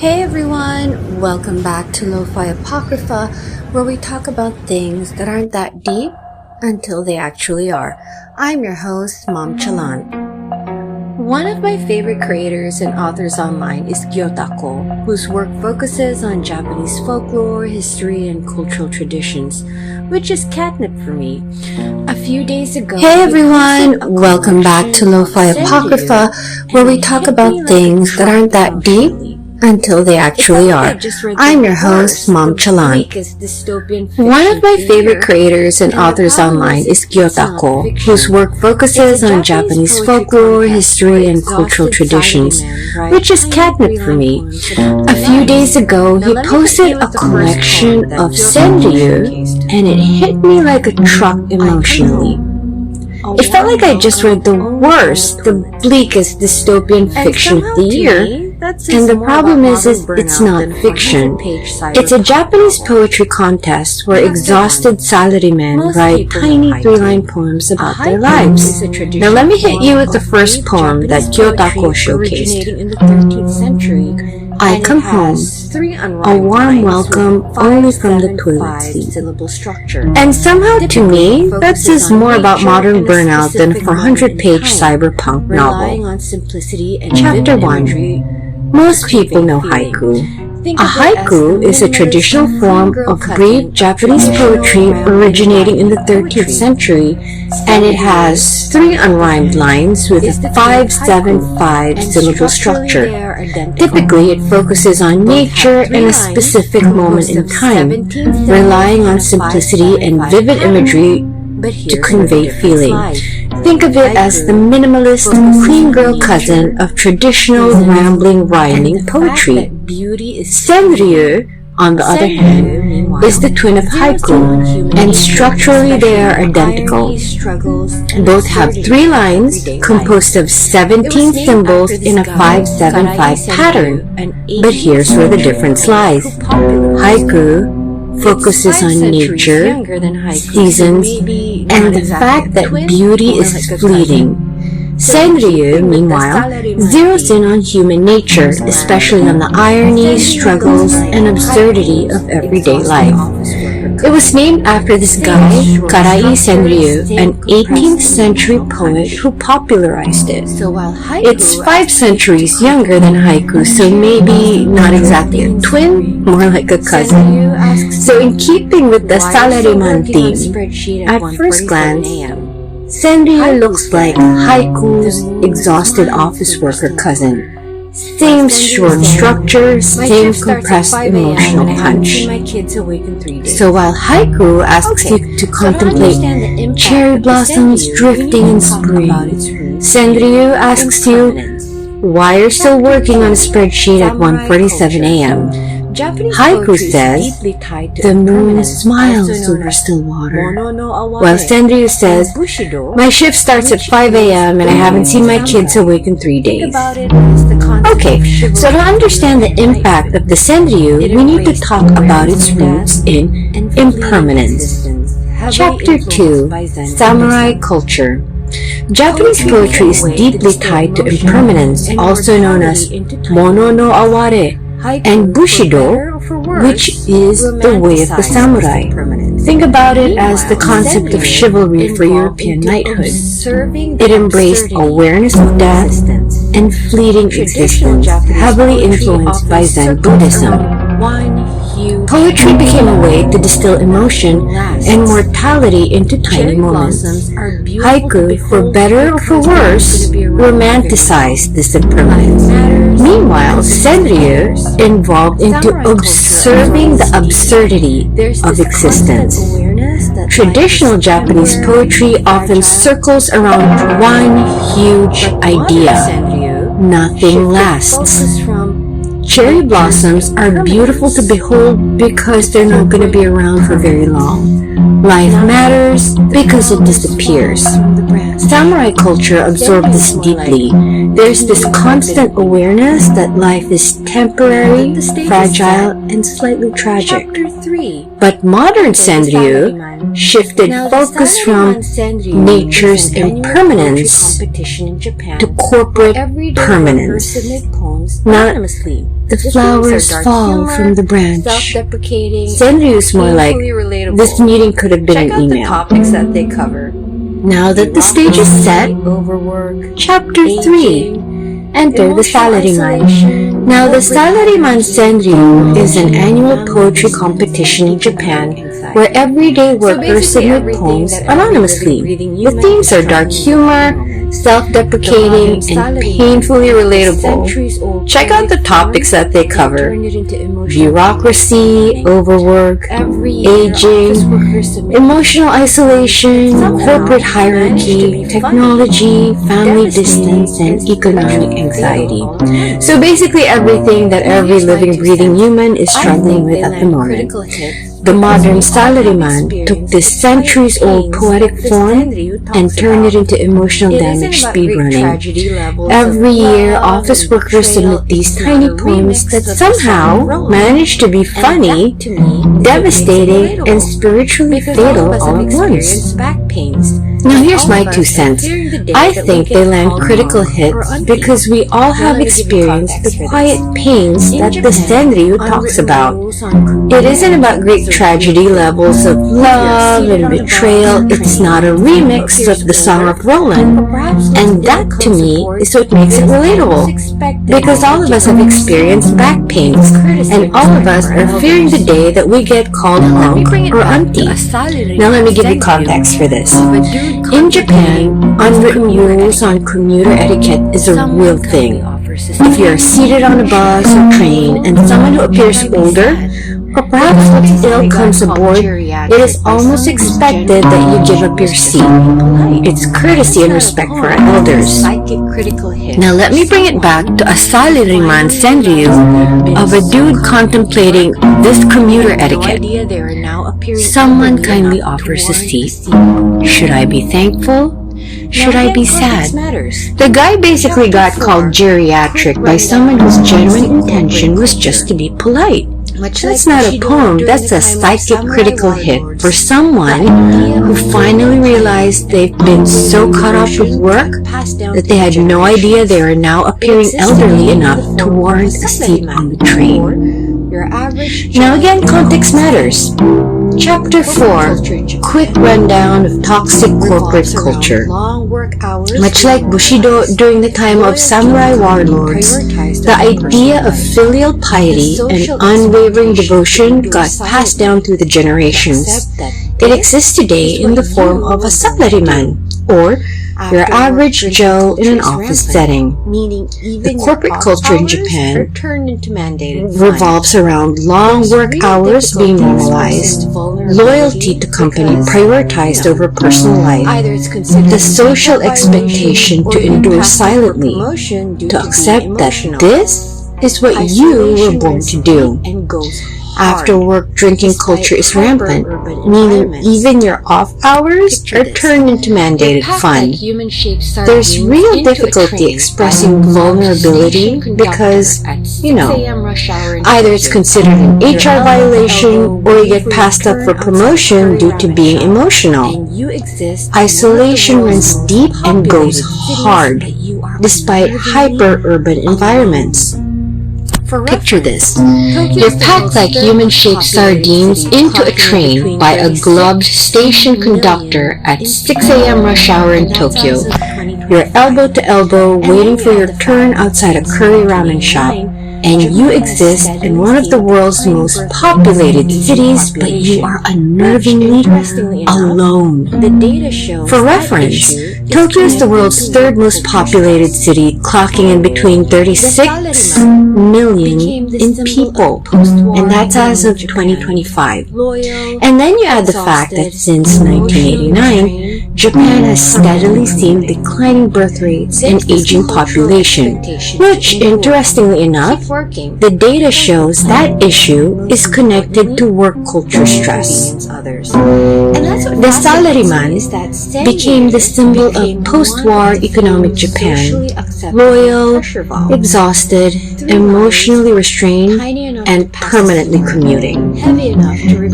Hey everyone, welcome back to Lo-Fi Apocrypha, where we talk about things that aren't that deep until they actually are. I'm your host, Mom Chalan. One of my favorite creators and authors online is Gyotako, whose work focuses on Japanese folklore, history, and cultural traditions, which is catnip for me. A few days ago, hey everyone, welcome back to Lo-Fi Apocrypha, where we talk about things that aren't that deep until they actually are. I'm your host, Mom Chalan. One of my favorite creators and authors online is Gyotako, whose work focuses on Japanese folklore, history, and cultural traditions, which is catnip for me. A few days ago, he posted a collection of senryū, and it hit me like a truck emotionally. It felt like I just read the worst, the bleakest dystopian fiction of the year. And the problem is it's not fiction. It's a Japanese poetry contest where exhausted salarymen write tiny 3-line poems about their lives. Now let me hit you with the first poem that Gyotako showcased. I come home, a warm welcome only from the toilet seat. And somehow to me, that says more about modern burnout than a 400-page cyberpunk novel. Chapter 1. Most people know haiku. A haiku is a traditional form of brief Japanese poetry originating in the 13th century, and it has 3 unrhymed lines with a 5-7-5 syllable structure. Typically, it focuses on nature and a specific moment in time, relying on simplicity and vivid imagery to convey feeling. Think of it as the minimalist, clean girl cousin of traditional rambling rhyming poetry. Senryū, on the other hand, is the twin of haiku, and structurally they are identical. Both have 3 lines composed of 17 symbols in a 5-7-5 pattern. But here's where the difference lies. Haiku focuses on nature, seasons, and the fact that beauty is fleeting. Senryū, meanwhile, zeroes in on human nature, especially on the irony, struggles, and absurdity of everyday life. It was named after this guy, Karai Senryū, an 18th century poet who popularized it. It's 5 centuries younger than haiku, so maybe not exactly a twin, more like a cousin. So in keeping with the Salaryman theme, at first glance, senryū looks like haiku's exhausted office worker cousin. Same short structure, same compressed emotional punch. So while haiku asks you to contemplate cherry blossoms drifting in spring, senryū asks you, why you're still working on a spreadsheet at 1:47 a.m. Haiku says, the moon smiles over still water, while senryū says, my shift starts at 5 a.m. and I haven't seen my kids awake in 3 days. Okay, so to understand the impact of the senryū, we need to talk about its roots in impermanence. Chapter 2, Samurai Culture. Japanese poetry is deeply tied to impermanence, also known as mono no aware, and bushido, which is the way of the samurai. Think about it as the concept of chivalry for European knighthood. It embraced awareness of death and fleeting existence, heavily influenced by Zen Buddhism. Poetry became a way to distill emotion and mortality into tiny moments. Haiku, for better or for worse, romanticized this impermanence. Meanwhile, senryū involved into observing the absurdity of existence. Traditional Japanese poetry often circles around one huge idea. Nothing lasts. Cherry blossoms are beautiful to behold because they're not going to be around for very long. Life matters because it disappears. Samurai culture absorbed this deeply. There's this constant awareness that life is temporary, fragile, and slightly tragic. But modern senryū shifted focus from nature's impermanence to corporate permanence. Now, the flowers fall from the branch. Senryū is more like, this meeting could have been an email. Check out the topics that they cover. Now that the stage is set, Chapter 3. Enter the Salaryman. Now, the Salaryman senryū is an annual poetry competition in Japan where everyday workers submit poems anonymously. The themes are dark humor, self-deprecating, and painfully relatable. Check out the topics that they cover: bureaucracy, overwork, aging, emotional isolation, corporate hierarchy, technology, family distance, and economic anxiety. So basically everything that every living, breathing human is struggling with at the moment. The modern Salaryman took this centuries-old poetic form and turned it into emotional damage speedrunning. Every year, office workers submit these tiny poems that somehow manage to be funny, devastating, and spiritually fatal all at once. Now here's my 2 cents. I think they land critical hits because we all have experienced the quiet pains that the senryū talks about. It isn't about great tragedy levels of love and betrayal. It's not a remix of the Song of Roland. And that, to me, is what makes it relatable. Because all of us have experienced back pains, and all of us are fearing the day that we get called hunk or auntie. Now let me give you context for this. In Japan, unwritten rules on commuter etiquette is a real thing. If you're seated on a bus or train and someone who appears older or perhaps looks ill comes aboard, it is almost expected that you give up your seat. It's courtesy and respect for our elders. Now let me bring it back to a Salaryman senryū of a dude contemplating this commuter etiquette. Someone kindly offers a seat. Should I be thankful? Should I be sad? The guy basically got called geriatric by someone whose genuine intention was just to be polite. That's not a poem, that's a psychic critical hit for someone who finally realized they've been so caught up with work that they had no idea they are now appearing elderly enough to warrant a seat on the train. Now again, context matters. Chapter 4. Quick rundown of toxic corporate culture. Much like Bushido during the time of samurai warlords, the idea of filial piety and unwavering devotion got passed down through the generations. It exists today in the form of a salaryman, or your average Joe in an office setting. The corporate culture in Japan revolves around long work hours being normalized, loyalty to company prioritized over personal life, the social expectation to endure silently, to accept that this is what you were born to do. After work drinking culture is rampant, meaning even your off hours are turned into mandated fun. There's real difficulty expressing vulnerability because, either it's considered an HR violation or you get passed up for promotion due to being emotional. Isolation runs deep and goes hard, despite hyper-urban environments. Picture this. You're packed like human-shaped sardines into a train by a gloved station conductor at 6 a.m. rush hour in Tokyo. You're elbow to elbow waiting for your turn outside a curry ramen shop. And you exist in one of the world's most populated cities, but you are unnervingly alone. For reference, Tokyo is the world's 3rd most populated city, clocking in between 36 million in people, and that's as of 2025. And then you add the fact that since 1989, Japan has steadily seen declining birth rates and aging population, which, interestingly enough, the data shows that issue is connected to work culture stress. The salaryman became the symbol of post-war economic Japan, loyal, exhausted, emotionally restrained, and permanently commuting.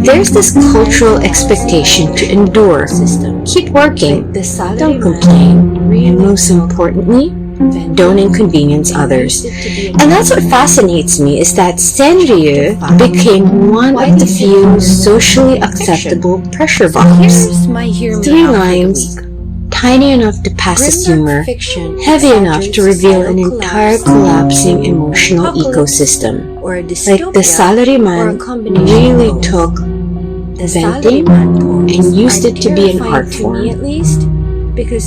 There's this cultural expectation to endure, keep working, don't complain, and most importantly, don't inconvenience others. And that's what fascinates me, is that senryū became one of the few socially acceptable pressure bombs. 3 lines, tiny enough to pass as humor, heavy enough to reveal an entire collapsing emotional ecosystem. Like the Salaryman really took venting and used it to be an art form.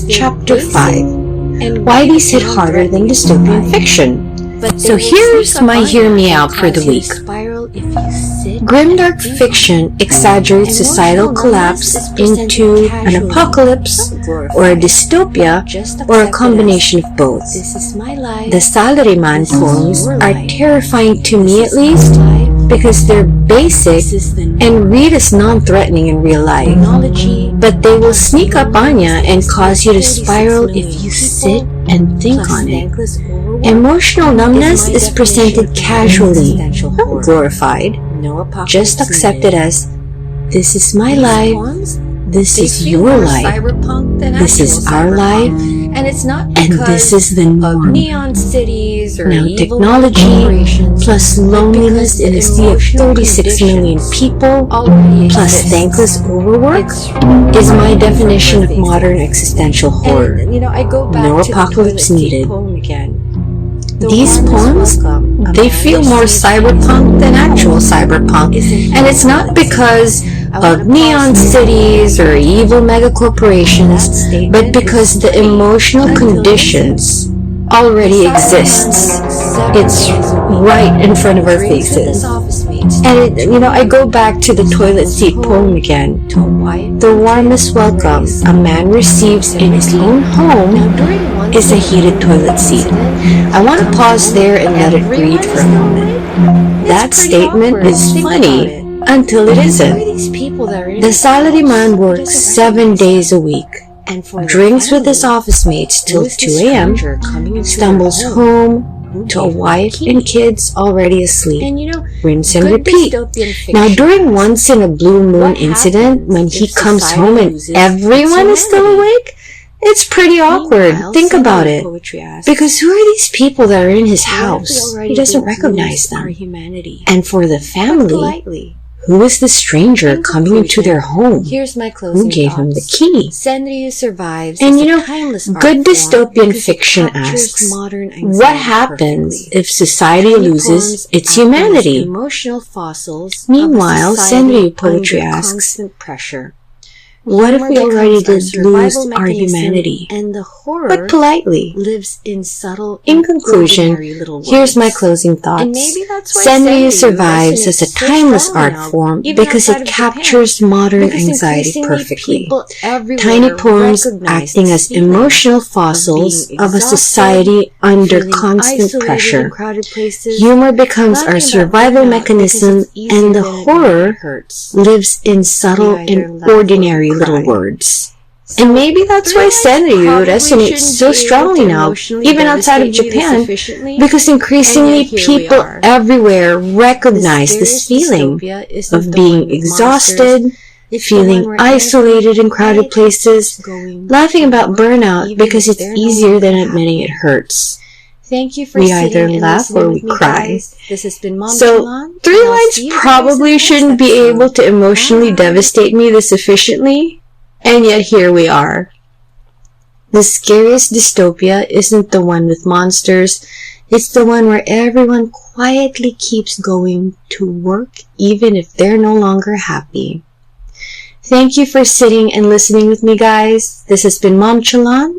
Chapter 5. Why these hit harder than dystopian fiction. So here's my hear me out for the week. Grimdark fiction exaggerates societal collapse into an apocalypse or a dystopia or a combination of both. The Salaryman poems are terrifying to me, at least, because they're basic and read as non-threatening in real life, but they will sneak up on you and cause you to spiral if you sit and think on it. Emotional numbness is presented casually, not glorified, just accepted as, this is my life, this is your life, this is our life, and this is the norm. Now technology, plus loneliness in a sea of 36 million people, plus thankless overwork, is my definition of modern existential horror. No apocalypse needed. These poems, they feel more cyberpunk than actual cyberpunk, and it's not because of neon cities or evil megacorporations, but because the emotional conditions already exists. It's right in front of our faces. And I go back to the toilet seat poem again. The warmest welcome a man receives in his own home is a heated toilet seat. I want to pause there and let it breathe for a moment. That statement is funny until it isn't. The Salaryman works 7 days a week, drinks with his office mates till 2 a.m., stumbles home to a wife and kids already asleep, rinse and repeat. Now, during once in a blue moon incident, when he comes home and everyone is still awake, it's pretty awkward. Think about it. Because who are these people that are in his house? He doesn't recognize them. And for the family, who is the stranger coming into their home? Who gave him the key? And good dystopian fiction asks, what happens if society loses its humanity? Meanwhile, senryū poetry asks, what if we already did lose our humanity? But politely. In conclusion, here's my closing thoughts. senryū survives as a timeless art form because it captures modern anxiety perfectly. Tiny poems acting as emotional fossils of a society under constant pressure. Humor becomes our survival mechanism, and the horror lives in subtle and ordinary little words. And maybe that's why senryū resonates so strongly now, even outside of Japan, because increasingly people everywhere recognize this feeling of being exhausted, feeling isolated in crowded places, laughing about burnout because it's easier than admitting it hurts. We either laugh or we cry. So, 3 lines probably shouldn't be able to emotionally devastate me this efficiently, and yet here we are. The scariest dystopia isn't the one with monsters, it's the one where everyone quietly keeps going to work even if they're no longer happy. Thank you for sitting and listening with me, guys. This has been Mom Chalan.